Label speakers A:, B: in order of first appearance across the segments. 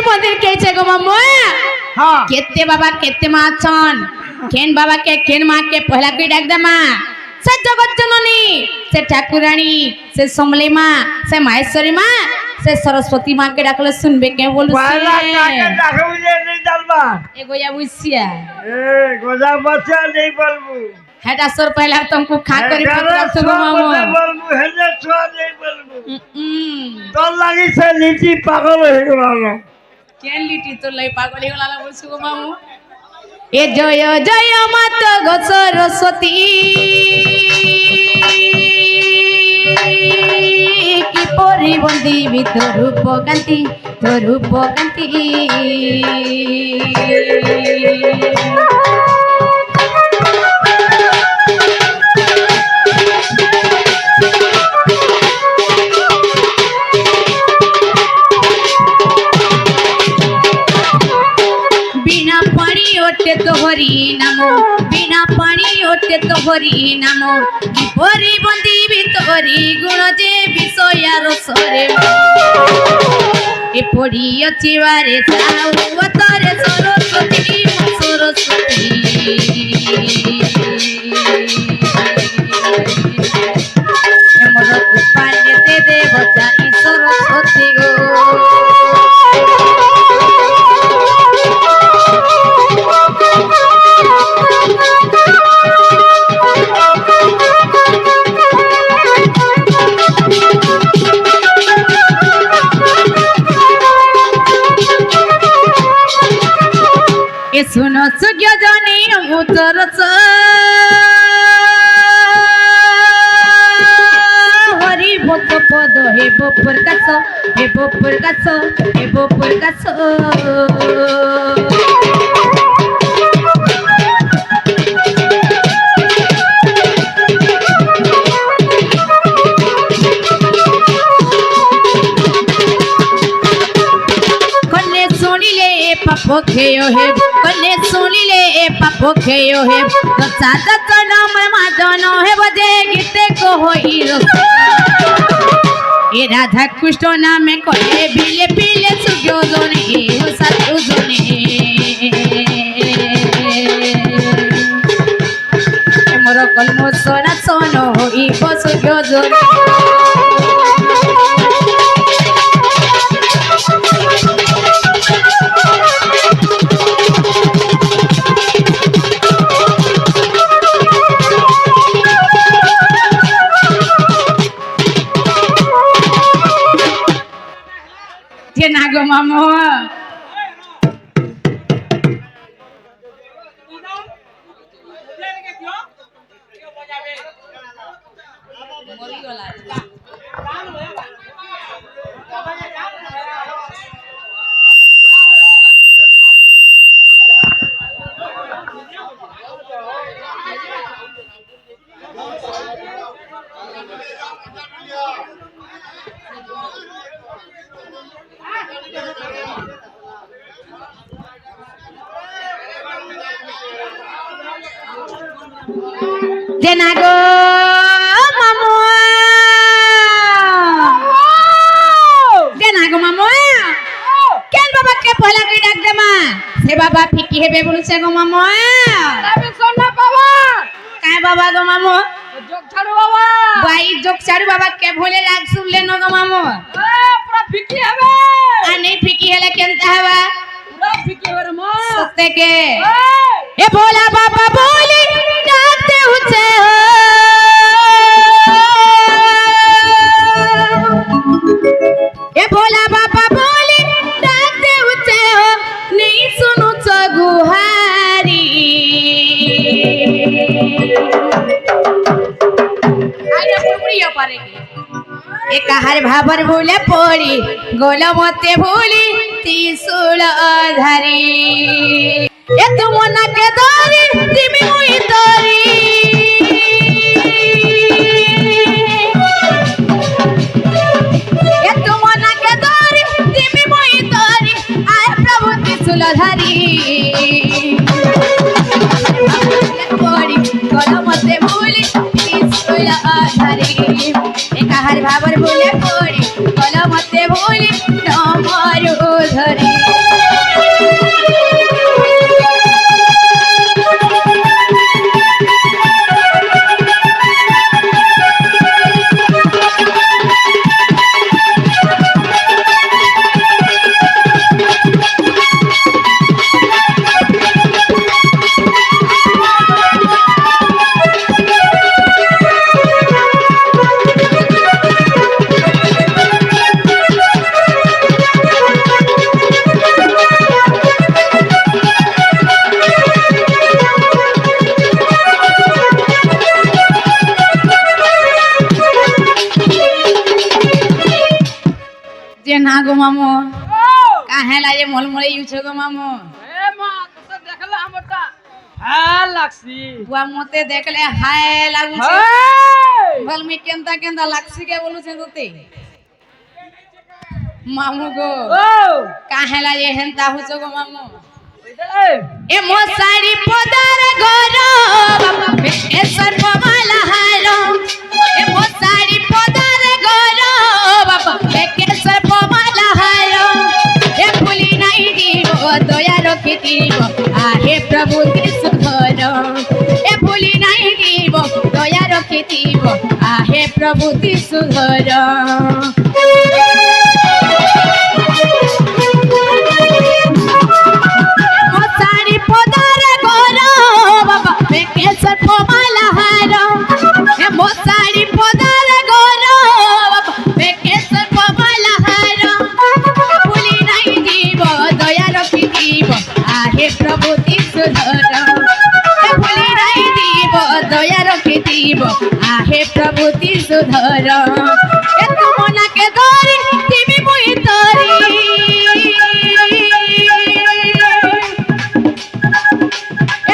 A: मंदिर के छे गो मामू
B: हाँ
A: केते बाबा केते माँ छन केन बाबा के केन माँ के पहला कोई डाक दमा से जगत जननी से ठाकुरानी से समले माँ से माहेश्वरी माँ से सरस्वती माँ के डाकले सुनबे के बोलू
B: पहला काके डाके मुझे नहीं जानबा
A: एगो या बुझिया
B: ए गोजा बच्चा नहीं बोलबू
A: हेटा सर पहला तुमको खा करी पकड़ा सो मामू
B: बोलबू हेने छुआ नहीं बोलबू तो लगी से लीची पागल हो गेलो
A: केन लिटी तो लई पागल हो गला बोल सो मामू ए जय जय मात गो सरस्वती की परी बंदी भी तो रूप कांति बिना पानी ओटे तो हरि नामो बिना पानी ओटे तो हरि नामो की परी बंदी भी तो हरि गुण जे विषय रसरे ए पड़ी अछि बारे साउ अतरे सरस्वती मोर कुपाले दे दे बचाई सरस्वती गो ए सुनो सुग्यो जानी उतरस हरि भक्त पद हे बोपर कास पखेयो हे कने सुनिले ए पापो खेयो हे तो सादा तो नाम मादनो हे बजे गीते को होई रो ए राधा कृष्ण नाम कोले बिले बिले सुग्यो जोने ए साधु जोने मोर कलमो सोना सोनो होई सुग्यो जोने नागो मामो नागो मामो नागो मामो केन बाबा के पहला कोई डाक दे मां से बाबा फिकी हेबे बोलु से गो मामो तबे सोना बाबा काय बाबा गो मामो जोक छाड़ू बाबा भाई जोक छाड़ू बाबा के भोले लाग सुन ले न गो मामो पूरा फिकी हेबे आ नहीं फिकी हेले केनता हेबा पूरा फिकी हेबे मो सत्य के ए भोला बाबा बोली डाकते हुचे ए भोला बाबा बोली डाकते हुचे हो नहीं सुनु तो गुहारी आइना पुड़िया पारेगी एक हर भाबर भूले पड़ी गोल मते भूली त्रिशूल धारी ए तुम ना के दारी तिमी हुई तारी ए तुम ना के दारी तिमी हुई तारी आए प्रभु त्रिशूल धारी पड़ी गोल मते भूली त्रिशूल धारी एक हर भाबर भूले पड़ी गोल मते भूली तमरो ধরে যে না গো মামু কাহে লাগে মলমলে ইউছো গো মামু
B: এ মা তো দেখলে আমারটা হ্যাঁ লাগছি
A: বুয়া মতে দেখলে হায় লাগুছে
B: হেই
A: বলমি কেনতা কেনতা লাগছে কে বলুছে তোতে মামু গো
B: ও
A: কাহে লাগে হেনতা হুছো গো মামু
B: ওইদে
A: এ মশারি পদার ঘর বাবা বেকেশর পমালা হারো এ মশারি পদার ঘর বাবা বেকেশর পমালা হারো এ ভুলি নাই দিব দয়া রখি দিব আহে প্রভু যিশু ধর এ ভুলি নাই দিব দয়া রখি দিব আহে প্রভু যিশু ধর মশারি পদার ঘর বাবা বেকেশর পমালা হারো এ মশারি পদার ঘর বাবা বেকেশর পমালা হারো ভুলি নাই দিব দয়া রখি দিব আহে প্রভু যিশু ধর এ ভুলি নাই দিব দয়া রখি দিব আহে প্রভু যিশু ধর এ তোমাকে ধরি তুমি মুই তরি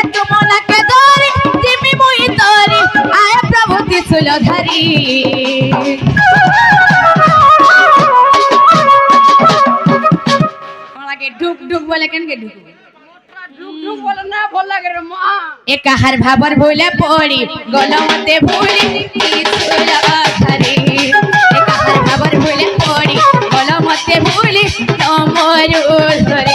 A: এত মনকে ধরি তুমি মুই তরি আয় প্রভু ত্রিশূল ধরি আমাকে ঢুক ঢুক বলে কেন কে ঢুক
B: ঢুক ঢুক বলে না ভাল লাগে রে মা
A: এ কাহার ভাবর ভুলে পড়ি গলমতে ভুলি ত্রিশূল ধরি এ কাহার ভাবর ভুলে পড়ি গলমতে ভুলি তোমার ধরি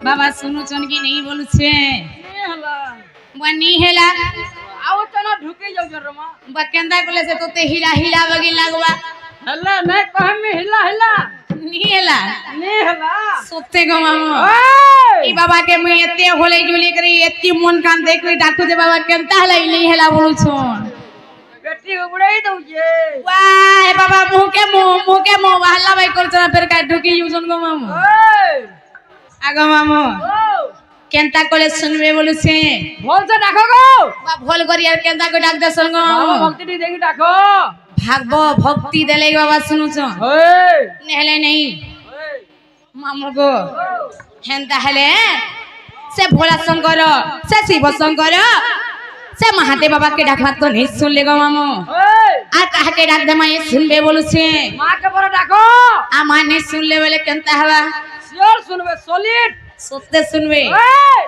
A: বাবা শুনুছন কি নেই বলছে বনি হেলা
B: আও চনা ঢুকে যাও রে মা
A: বা কেন্দা কলে সে তোতে হিলা হিলা বগি লাগবা
B: হেলা নাই কহমি হিলা হিলা
A: নি হেলা
B: নি হেলা
A: সত্যি গো মামু
B: ওই
A: ই বাবা কে মুই এতে হলে জুলি করি এতি মন কান দেখলি ডাকু যে বাবা কেনতা হেলা ইলি হেলা বলছন
B: বেটি উবড়াই দউ যে
A: ওয়াই বাবা মুকে মো হাল্লা বাই করছন ফের কা ঢুকি ইউজন গো মামু
B: ওই
A: আগো মামু
B: ও
A: কেনতা কলে শুনবে বলছে
B: বলছে ডাকো গো
A: বা ভুল করি আর কেনতা কই ডাক দেছন গো
B: বাবা
A: মামু
B: ভক্তিটি দেখি ডাকো
A: ভাগব ভক্তি দেলে বাবা শুনুছ
B: ওই
A: নেহলে নেই
B: ওই
A: মামু গো হেনতা হেলে সে ভোলা শঙ্কর সে শিব শঙ্কর সে মহাদেব বাবা के ডাকবা তো नहीं सुनले गो मामू
B: ওই
A: আর কাহাকে ডাক দে মাই सुनबे बोलुছে
B: মাকে বড় ডাকো
A: আমার नहीं सुनले बोले केनता हवा
B: শিওর শুনবে সলিড
A: সত্যি শুনবে
B: ওই